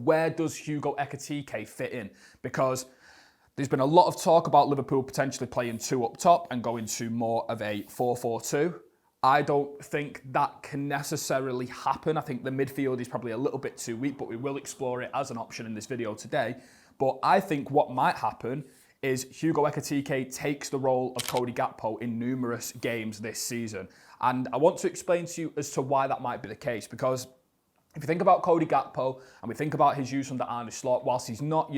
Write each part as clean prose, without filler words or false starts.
where does Hugo Ekitike fit in? Because there's been a lot of talk about Liverpool potentially playing 2 up top and going to more of a 4-4-2. I don't think that can necessarily happen. I think the midfield is probably a little bit too weak, but we will explore it as an option in this video today. But I think what might happen is Hugo Ekitike takes the role of Cody Gakpo in numerous games this season. And I want to explain to you as to why that might be the case, because if you think about Cody Gakpo and we think about his use under Arne Slot, whilst he's not,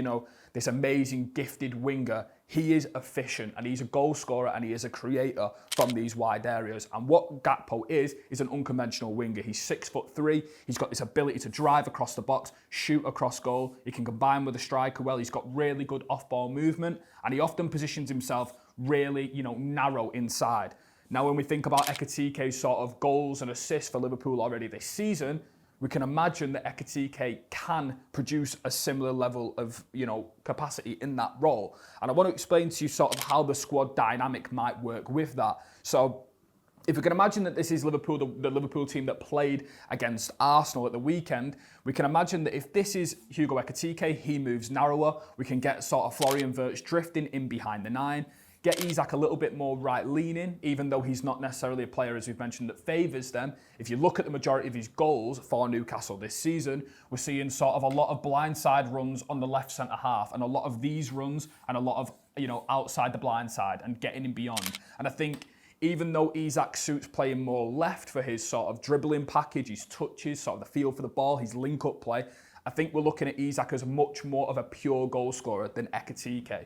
this amazing gifted winger, he is efficient and he's a goal scorer and he is a creator from these wide areas. And what Gakpo is an unconventional winger. He's 6'3". He's got this ability to drive across the box, shoot across goal. He can combine with a striker well. He's got really good off-ball movement and he often positions himself really, narrow inside. Now, when we think about Ekitike's sort of goals and assists for Liverpool already this season, we can imagine that Ekitike can produce a similar level of, capacity in that role. And I want to explain to you sort of how the squad dynamic might work with that. So if we can imagine that this is Liverpool, the Liverpool team that played against Arsenal at the weekend, we can imagine that if this is Hugo Ekitike, he moves narrower. We can get sort of Florian Wirtz drifting in behind the 9. Get Isak a little bit more right leaning, even though he's not necessarily a player, as we've mentioned, that favours them. If you look at the majority of his goals for Newcastle this season, we're seeing sort of a lot of blindside runs on the left centre half and a lot of these runs and a lot of, outside the blind side and getting in beyond. And I think even though Isak suits playing more left for his sort of dribbling package, his touches, sort of the feel for the ball, his link-up play, I think we're looking at Isak as much more of a pure goal scorer than Ekitike.